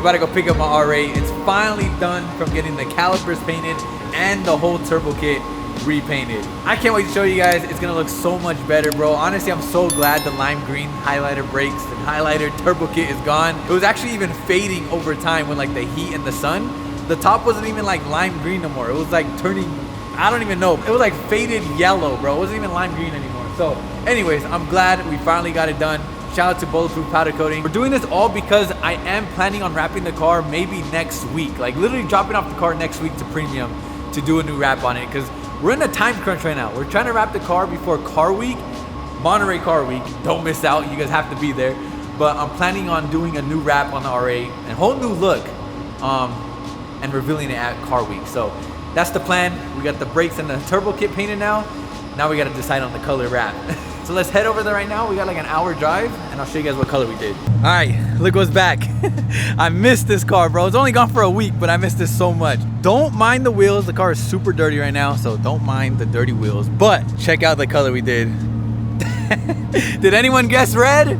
about to go pick up my R8. It's finally done from getting the calipers painted and the whole turbo kit repainted. I can't wait to show you guys. It's gonna look so much better, bro. Honestly, I'm so glad the lime green highlighter brakes and highlighter turbo kit is gone. It was actually even fading over time when like the heat and the sun. The top wasn't even like lime green no more. It was like turning, I don't even know. It was like faded yellow, bro. It wasn't even lime green anymore. So anyways, I'm glad we finally got it done. Shout out to Bulletproof Powder Coating. We're doing this all because I am planning on wrapping the car maybe next week. Like literally dropping off the car next week to Premium to do a new wrap on it, because we're in a time crunch right now. We're trying to wrap the car before Car Week, Monterey Car Week. Don't miss out, you guys have to be there. But I'm planning on doing a new wrap on the R8, a whole new look, and revealing it at Car Week. So that's the plan. We got the brakes and the turbo kit painted now. Now we gotta decide on the color wrap. So let's head over there right now. We got like an hour drive and I'll show you guys what color we did. All right, look what's back. I missed this car, bro. It's only gone for a week, but I missed this so much. Don't mind the wheels. The car is super dirty right now, so don't mind the dirty wheels. But check out the color we did. Did anyone guess red?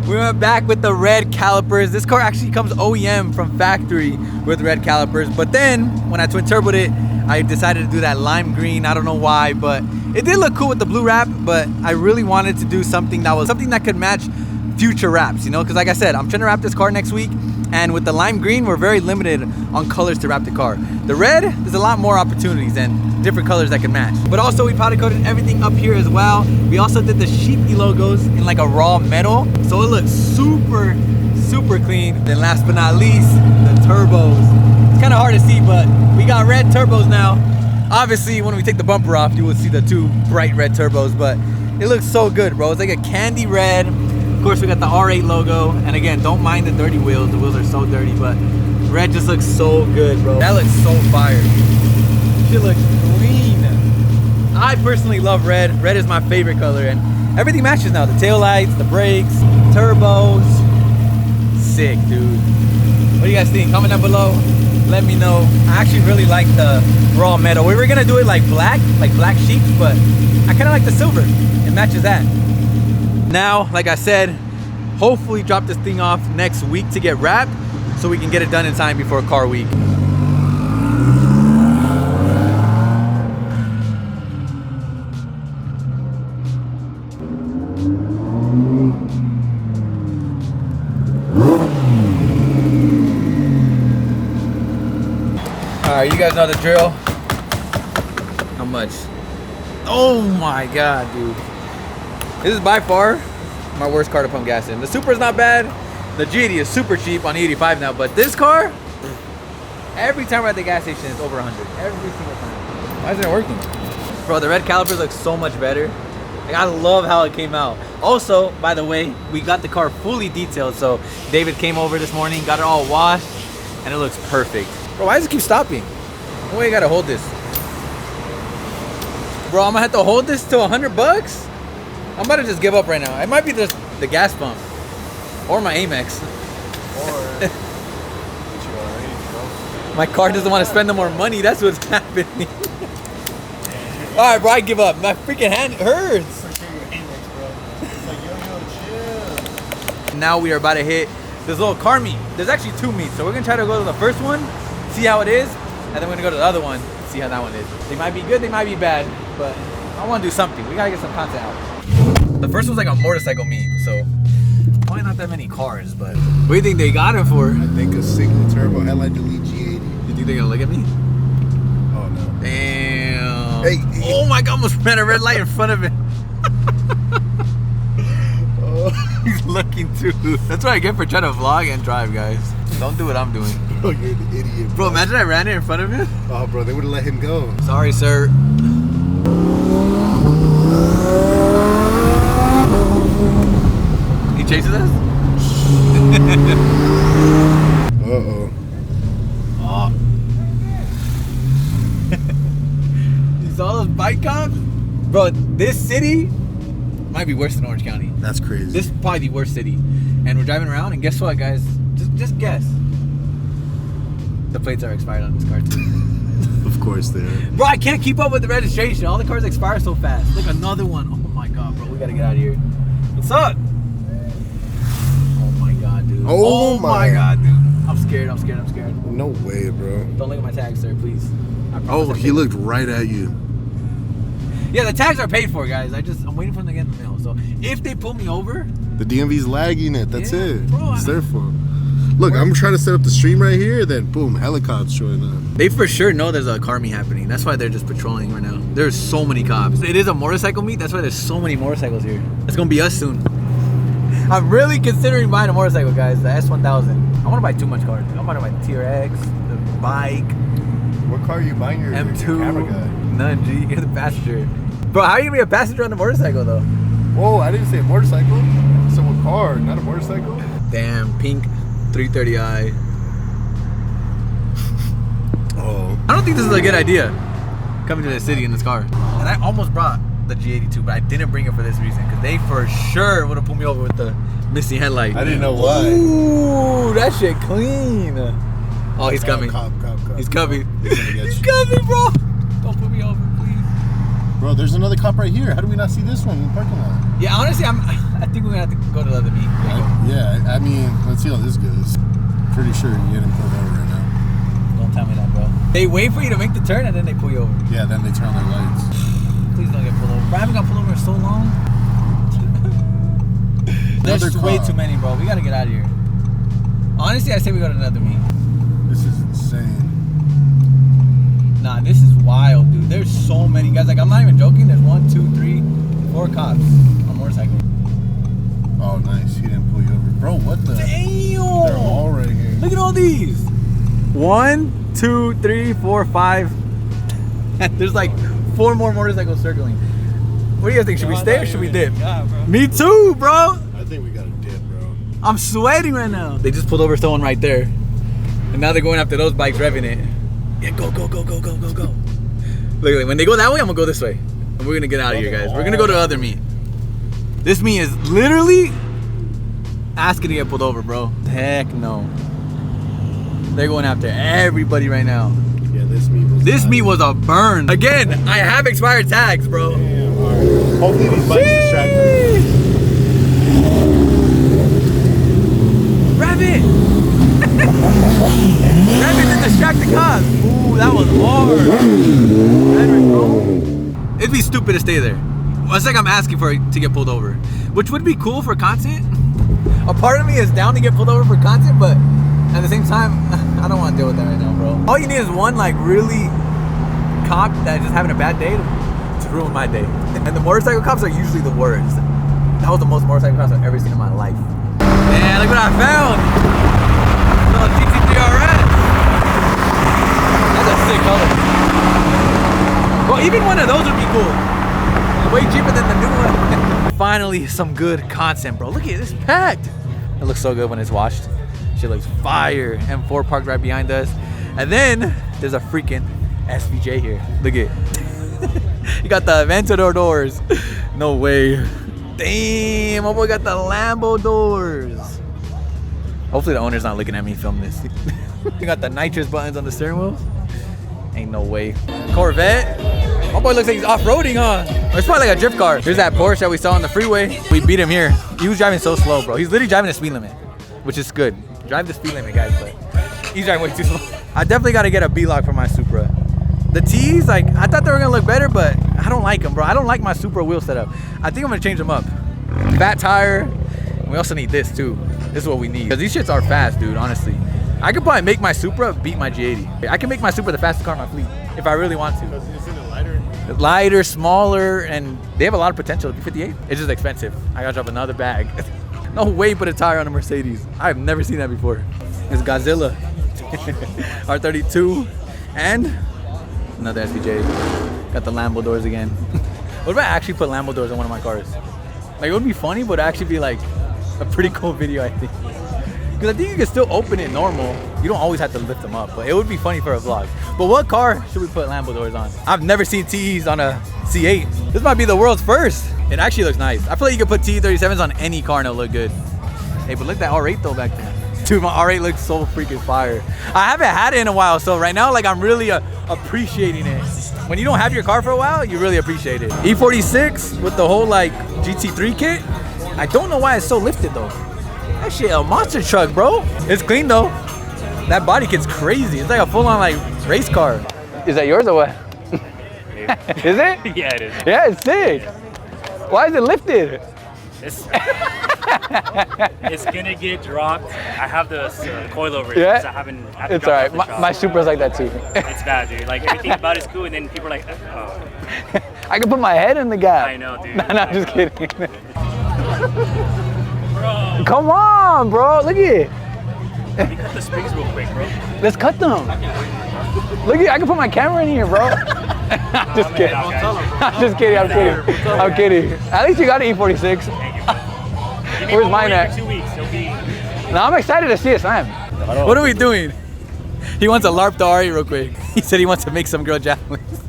We went back with the red calipers. This car actually comes OEM from factory with red calipers. But then when I twin turboed it, I decided to do that lime green. I don't know why, but it did look cool with the blue wrap, but I really wanted to do something that could match future wraps, you know? Because like I said, I'm trying to wrap this car next week, and with the lime green, we're very limited on colors to wrap the car. The red, there's a lot more opportunities and different colors that can match. But also we powder coated everything up here as well. We also did the Sheepy logos in like a raw metal, so it looks super, super clean. Then last but not least, the turbos. It's kind of hard to see, but we got red turbos now. Obviously, when we take the bumper off, you will see the two bright red turbos, but it looks so good, bro. It's like a candy red. Of course, we got the R8 logo. And again, don't mind the dirty wheels. The wheels are so dirty, but red just looks so good, bro. That looks so fire. Shit looks clean. I personally love red. Red is my favorite color, and everything matches now. The taillights, the brakes, turbos. Sick, dude. What do you guys think? Comment down below. Let me know. I actually really like the raw metal. We were gonna do it like black sheets, but I kind of like the silver. It matches that. Now, like I said, hopefully drop this thing off next week to get wrapped so we can get it done in time before Car Week. Alright, you guys know the drill. How much? Oh my god, dude. This is by far my worst car to pump gas in. The Supra's not bad. The GT is super cheap on 85 now, but this car, every time we're at the gas station, it's over 100. Every single time. Why isn't it working? Bro, the red calipers look so much better. Like, I love how it came out. Also, by the way, we got the car fully detailed. So David came over this morning, got it all washed, and it looks perfect. Bro, why does it keep stopping? No way, I gotta hold this. Bro, I'm gonna have to hold this to $100? I'm about to just give up right now. It might be just the gas pump or my Amex. Or my car doesn't want to spend no more money. That's what's happening. All right, bro, I give up. My freaking hand hurts. Now we are about to hit this little car meet. There's actually two meets, so we're gonna try to go to the first one, see how it is, and then we're gonna go to the other one, see how that one is. They might be good, they might be bad, but I want to do something. We gotta get some content out. The first one's like a motorcycle meet, so probably not that many cars, but what do you think they got it for? I think a single turbo LI Delete G80. You think they're gonna look at me? Oh no. Damn. Hey. Oh my god, almost ran a red light in front of it. He's looking too. That's what I get for trying to vlog and drive, guys. Don't do what I'm doing. Bro, you're an idiot, bro. Imagine I ran it in front of him. Oh, bro, they would have let him go. Sorry, sir. He chases us? Uh-oh. Oh. You saw those bike cops? Bro, this city might be worse than Orange County. That's crazy. This is probably the worst city. And we're driving around, and guess what, guys? Just guess. The plates are expired on this car too. Of course they are. Bro, I can't keep up with the registration. All the cars expire so fast. Look, another one. Oh my god, bro. We gotta get out of here. What's up? Oh my god, dude. Oh my god, dude. I'm scared. scared. I'm scared. I'm scared. No way, bro. Don't look at my tags, sir, please. Oh, he looked right at you. Yeah, the tags are paid for, guys. I'm waiting for them to get in the mail. So if they pull me over, The DMV's lagging it. That's it. bro, It's their fault. Look, I'm trying to set up the stream right here. Then boom, helicopters showing up. they for sure know there's a car meet happening. That's why they're just patrolling right now. There's so many cops. It is a motorcycle meet. That's why there's so many motorcycles here. It's gonna be us soon. I'm really considering buying a motorcycle, guys. The S1000. I want to buy too much cars. I want to buy the TRX, the bike, What car are you buying? Your camera guy? M2. None, G. You're the passenger. Bro, how are you gonna be a passenger on the motorcycle though? Whoa, I didn't say a motorcycle. I said what car, not a motorcycle. Damn, pink 330i. Oh. I don't think this is a good idea, coming to the city in this car. And I almost brought the G82, but I didn't bring it for this reason, because they for sure would have pulled me over with the missing headlight. I didn't know why. Ooh, that shit clean. Oh, he's coming. Cop. He's coming. He's gonna get He's you. coming, bro. Don't pull me over, please. Bro, there's another cop right here. How do we not see this one in the parking lot? Yeah, honestly, I think we're gonna have to go to the other meet. Yeah, I mean, let's see how this goes. Pretty sure you're getting pulled over right now. Don't tell me that, bro. They wait for you to make the turn and then they pull you over. Yeah, then they turn on their lights. Please don't get pulled over. Bro, I haven't got pulled over in so long. There's Another way cop. too many, bro. We gotta get out of here. Honestly, I say we go to another meet. This is insane. Nah, this is wild, dude. There's so many guys. Like, I'm not even joking. There's 1, 2, 3, 4 cops on motorcycles. Oh, nice. He didn't pull you over. Bro, what the? Damn! They're all right here. Look at all these. 1, 2, 3, 4, 5. There's like 4 more motorcycles circling. What do you guys think? Should we stay or should we dip? Me too, bro. I think we got a dip, bro. I'm sweating right now. They just pulled over someone right there. And now they're going after those bikes, revving it. Yeah, go. Look, when they go that way, I'm gonna go this way. And we're gonna get out of here, guys. We're gonna go to the other meet. This meet is literally asking to get pulled over, bro. Heck no. They're going after everybody right now. Yeah, this meet was a burn. Again, I have expired tags, bro. Damn, all right. Hopefully these bikes distract them. Rev it! Rev it to distract the cops. Ooh, that was hard. Edward, bro. It'd be stupid to stay there. It's like I'm asking for to get pulled over, which would be cool for content. A part of me is down to get pulled over for content, but at the same time, I don't want to deal with that right now, bro. All you need is one like really cop that's just having a bad day to ruin my day. And the motorcycle cops are usually the worst. That was the most motorcycle cops I've ever seen in my life. Man, look what I found. Little GT3RS. That's a sick color. Well, even one of those would be cool. Way cheaper than the new one. Finally, some good content, bro. Look at it, it's packed. It looks so good when it's washed. Shit looks fire. M4 parked right behind us. And then there's a freaking SVJ here. Look at it. You got the Aventador doors. No way. Damn, my boy got the Lambo doors. Hopefully the owner's not looking at me film this. You got the nitrous buttons on the steering wheel. Ain't no way. Corvette. My boy looks like he's off-roading, huh? It's probably like a drift car. Here's that Porsche that we saw on the freeway. We beat him here. He was driving so slow, bro. He's literally driving the speed limit, which is good. Drive the speed limit, guys, but he's driving way too slow. I definitely got to get a B-Lock for my Supra. The T's, like, I thought they were going to look better, but I don't like them, bro. I don't like my Supra wheel setup. I think I'm going to change them up. Fat tire. We also need this, too. This is what we need. Because these shits are fast, dude, honestly. I could probably make my Supra beat my G80. I can make my Supra the fastest car in my fleet if I really want to. Isn't it lighter? Lighter, smaller, and they have a lot of potential. The 58, it's just expensive. I gotta drop another bag. No way put a tire on a Mercedes. I've never seen that before. It's Godzilla. R32 and another SVJ. Got the Lambo doors again. What if I actually put Lambo doors on one of my cars? Like, it would be funny, but it'd actually be like a pretty cool video, I think. Because I think you can still open it normal. You don't always have to lift them up, but it would be funny for a vlog. But what car should we put Lambo doors on? I've never seen TEs on a C8. This might be the world's first. It actually looks nice. I feel like you could put TE37s on any car and it'll look good. Hey, but look at that R8 though back there. Dude, my R8 looks so freaking fire. I haven't had it in a while, so right now, like, I'm really appreciating it. When you don't have your car for a while, you really appreciate it. E46 with the whole, like, GT3 kit. I don't know why it's so lifted though. That shit a monster truck, bro. It's clean though. That body kit's crazy. It's like a full-on like race car. Is that yours or what? Is it? Yeah, it is. Yeah, it's sick. Why is it lifted? It's, it's gonna get dropped. I have the coilover. Yeah? I haven't It's alright. My Supra's like that too. It's bad, dude. Like everything about it's cool, and then people are like, oh. I can put my head in the gap. I know, dude. No, I'm just kidding. Bro. Come on, bro. Look at it. Let me cut the springs real quick, bro. Let's cut them. Look at, I can put my camera in here, bro. I'm just kidding. I'm just kidding. I'm kidding. I'm kidding. At least you got an E46. Where's mine at? For 2 weeks. It'll be... No, I'm excited to see it slam. What are we doing? He wants to LARP the RE real quick. He said he wants to make some girl javelins.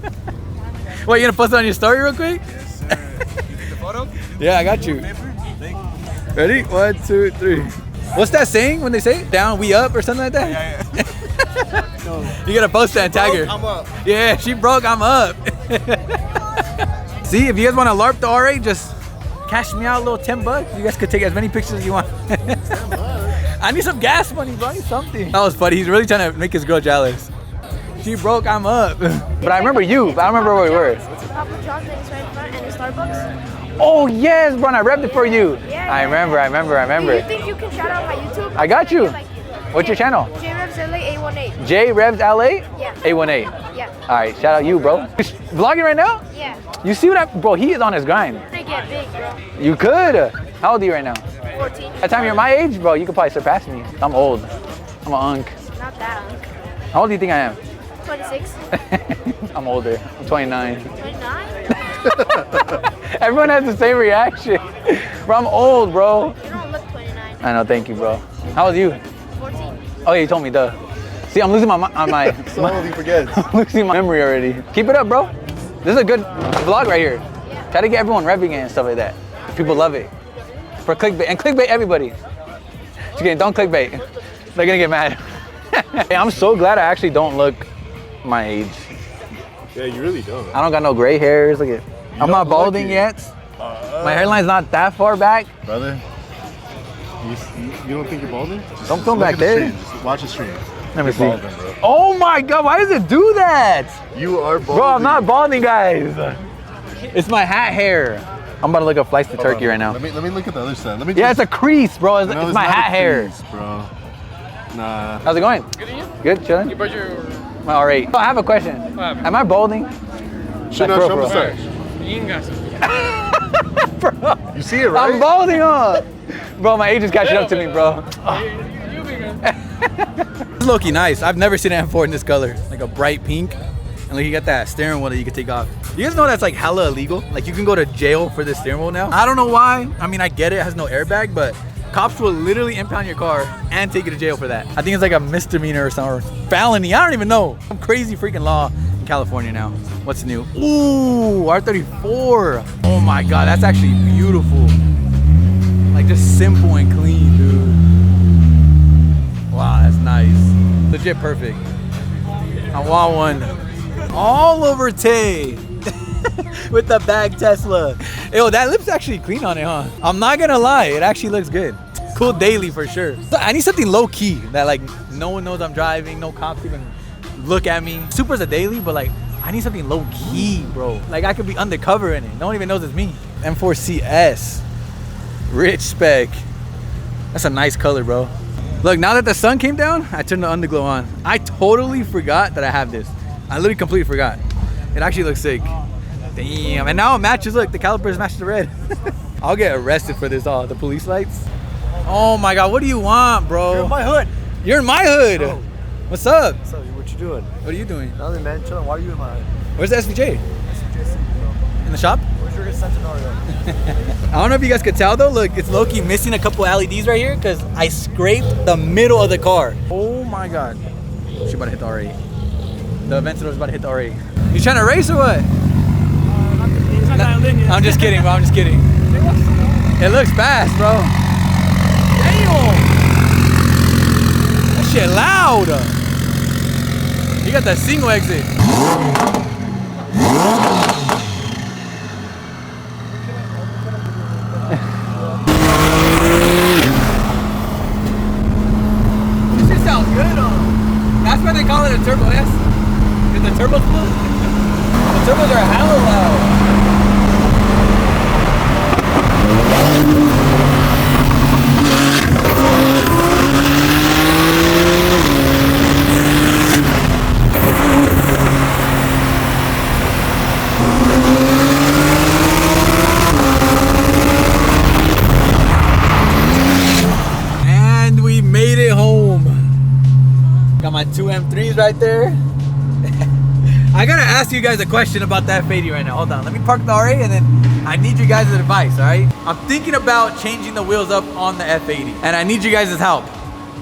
What, you gonna post it on your story real quick? Yes, sir. You take the photo? Yeah, I got you. Ready? 1, 2, 3. What's that saying when they say it? Down, we up, or something like that? Yeah. No. You gotta post that and tag her. I'm up. Yeah, she broke, I'm up. See, if you guys want to LARP the RA, just cash me out a little $10. You guys could take as many pictures as you want. I need some gas money, bro. I need something. That was funny. He's really trying to make his girl jealous. She broke, I'm up. But I remember you, but I don't remember where we were. Papa John's is right in front and the Starbucks. Oh, yes, bro. I repped it for you. Yeah. I remember. Do you think you can shout out my YouTube? I got you. Like, What's your channel? JRevsLA818. J Revs LA? Yeah. 818. Yeah. All right, shout out you, bro. Vlogging right now? Yeah. You see what bro, he is on his grind. They get big, bro. You could. How old are you right now? 14. By the time you're my age, bro, you could probably surpass me. I'm old. I'm an unk. Not that. How old do you think I am? 26. I'm older. I'm 29. 29? Everyone has the same reaction. Bro, I'm old, bro. You don't look 29. I know, thank you, bro. How old are you? 14. Oh, yeah, you told me, duh. See, I'm losing my So old he forgets. I'm losing my memory already. Keep it up, bro. This is a good vlog right here. Yeah. Try to get everyone revving it and stuff like that. People love it. For clickbait. And clickbait everybody. Just kidding, don't clickbait. They're gonna get mad. Hey, I'm so glad I actually don't look my age. Yeah, you really don't. I don't got no gray hairs. Look at I'm not balding yet. My hairline's not that far back. Brother, you don't think you're balding? Don't film Look back at the there. stream. Just watch the stream. Let me You're see. balding, bro. Oh my God, why does it do that? You are balding. Bro, I'm not balding, guys. It's my hat hair. I'm about to look up flights to Turkey right now. Let me look at the other side. Let me. Yeah, it's a crease, bro. It's, No, it's it's my not a hat hair. crease, bro. Nah. How's it going? Good and you? Good, chilling? You brought your... My R8. Oh, I have a question. happened? Am I balding? Should Like, not bro, show bro. mustache. You ain't got some. Bro, You see it, right? I'm balding, huh? Bro, my age is catching up to me, bro. You be good. It's low-key nice. I've never seen an M4 in this color. Like a bright pink. And like you got that steering wheel that you can take off. You guys know that's like hella illegal? Like you can go to jail for this steering wheel now. I don't know why. I mean, I get it. It has no airbag, but cops will literally impound your car and take you to jail for that. I think it's like a misdemeanor or something, or felony. I don't even know. Some crazy freaking law in California now. What's new? Ooh, R34. Oh my God, that's actually beautiful. Like just simple and clean, dude. Wow, that's nice. Legit perfect. I want one. All over Tay. With the bag Tesla. Yo, that lip's actually clean on it, huh? I'm not gonna lie, it actually looks good. Cool daily for sure. So I need something low key that like no one knows I'm driving, no cops even look at me. Supra's a daily, but like I need something low key, bro. Like I could be undercover in it. No one even knows it's me. M4CS. Rich spec. That's a nice color, bro. Look, now that the sun came down, I turned the underglow on. I totally forgot that I have this. I literally completely forgot. It actually looks sick. Damn, and now it matches, look, the calipers match the red. I'll get arrested for this, the police lights. Oh my God, what do you want, bro? You're in my hood. You're in my hood. Oh. What's up? So what you doing? What are you doing? Nothing, man. Chilling. Why are you in my hood? Where's the SVJ? In the shop? Where's your Centenario? I don't know if you guys could tell though, look, it's low-key missing a couple LEDs right here because I scraped the middle of the car. Oh my God. She about to hit the R8. The Aventador's about to hit the R8. You trying to race or what? I'm just kidding, bro. I'm just kidding. It looks fast, bro. Damn. That shit loud. You got that single exit. This shit sounds good, a turbo, yes? Is the turbo blue? The turbos are hella loud. And we made it home. Got my two M3s right there. I gotta ask you guys a question about that F80 right now. Hold on, let me park the RA and then I need you guys' advice, all right? I'm thinking about changing the wheels up on the F80 and I need you guys' help.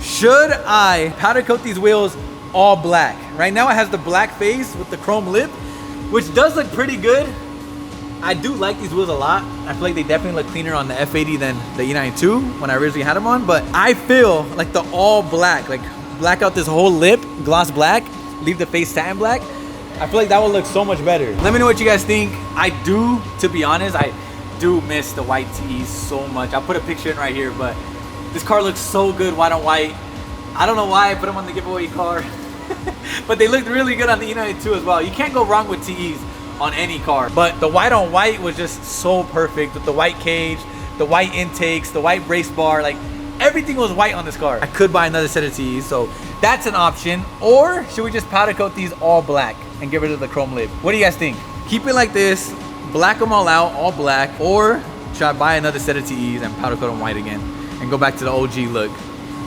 Should I powder coat these wheels all black? Right now it has the black face with the chrome lip, which does look pretty good. I do like these wheels a lot. I feel like they definitely look cleaner on the F80 than the E92 when I originally had them on, but I feel like the all black, like black out this whole lip, gloss black, leave the face satin black, I feel like that would look so much better. Let me know what you guys think. I do, to be honest, I do miss the white tees so much. I'll put a picture in right here, but this car looks so good white on white. I don't know why I put them on the giveaway car, but they looked really good on the E92 as well. You can't go wrong with TEs on any car, but the white on white was just so perfect with the white cage, the white intakes, the white brace bar, like everything was white on this car. I could buy another set of TEs, so that's an option. Or should we just powder coat these all black and get rid of the chrome lip? What do you guys think? Keep it like this, black them all out, all black, or should I buy another set of TEs and powder coat them white again and go back to the OG look?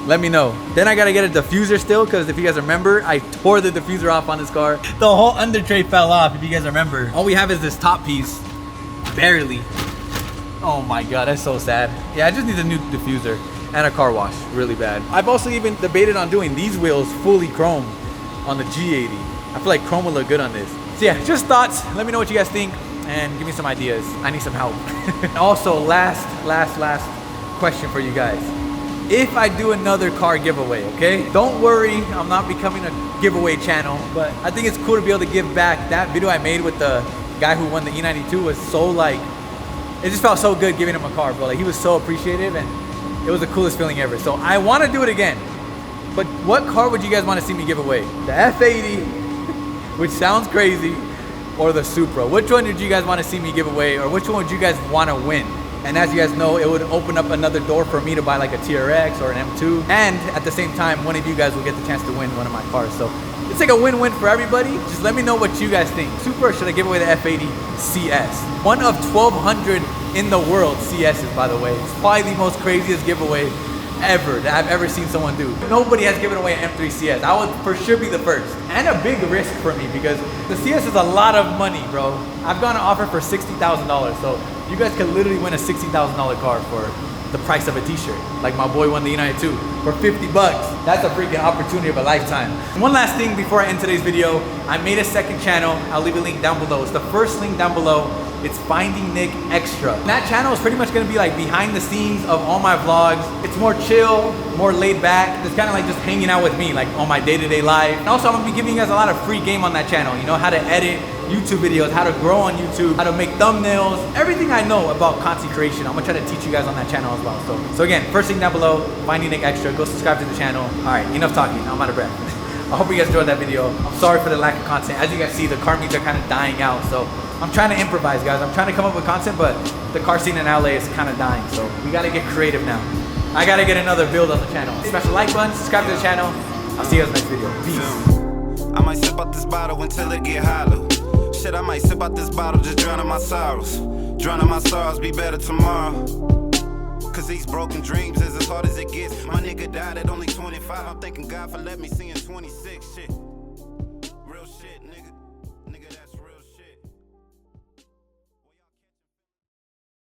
Let me know. Then I gotta get a diffuser still, because if you guys remember, I tore the diffuser off on this car. The whole under tray fell off, if you guys remember. All we have is this top piece, barely. Oh my God, that's so sad. Yeah, I just need a new diffuser and a car wash, really bad. I've also even debated on doing these wheels fully chrome on the G80. I feel like chrome would look good on this. So yeah, just thoughts. Let me know what you guys think and give me some ideas. I need some help. Also, last question for you guys. If I do another car giveaway, okay? Don't worry, I'm not becoming a giveaway channel, but I think it's cool to be able to give back. That video I made with the guy who won the E92 was so like, it just felt so good giving him a car, bro. Like, he was so appreciative and it was the coolest feeling ever. So I want to do it again. But what car would you guys want to see me give away? The F80, which sounds crazy, or the Supra? Which one did you guys want to see me give away, or which one would you guys want to win? And as you guys know, it would open up another door for me to buy like a TRX or an M2. And at the same time, one of you guys will get the chance to win one of my cars. So it's like a win-win for everybody. Just let me know what you guys think. Supra, or should I give away the F80 CS? One of 1,200 in the world CSs, by the way. It's probably the most craziest giveaway ever that I've ever seen someone do. Nobody has given away an M3 CS. I would for sure be the first. And a big risk for me because the CS is a lot of money, bro. I've got an offer for $60,000. So you guys could literally win a $60,000 car for the price of a t-shirt. Like my boy won the E92 for 50 bucks. That's a freaking opportunity of a lifetime. One last thing before I end today's video, I made a second channel. I'll leave a link down below. It's the first link down below. It's FindingNick Extra. That channel is pretty much gonna be like behind the scenes of all my vlogs. It's more chill, more laid back. It's kind of like just hanging out with me, like on my day-to-day life. And also I'm gonna be giving you guys a lot of free game on that channel. You know, how to edit YouTube videos, how to grow on YouTube, how to make thumbnails, everything I know about content creation. I'm gonna try to teach you guys on that channel as well. So again, first link down below, FindingNick Extra. Go subscribe to the channel. All right, enough talking. I'm out of breath. I hope you guys enjoyed that video. I'm sorry for the lack of content. As you guys see, the car meets are kind of dying out. So I'm trying to improvise, guys. I'm trying to come up with content, but the car scene in LA is kind of dying. So we gotta get creative now. I gotta get another build on the channel. Smash the like button, subscribe to the channel. I'll see you guys next video. Peace. I might sip out this bottle until it get hollow. Shit, I might sip out this bottle, just drowning my sorrows. Drowning my sorrows, be better tomorrow. Cause these broken dreams is as hard as it gets. My nigga died at only 25. I'm thanking God for letting me see in 26. Shit.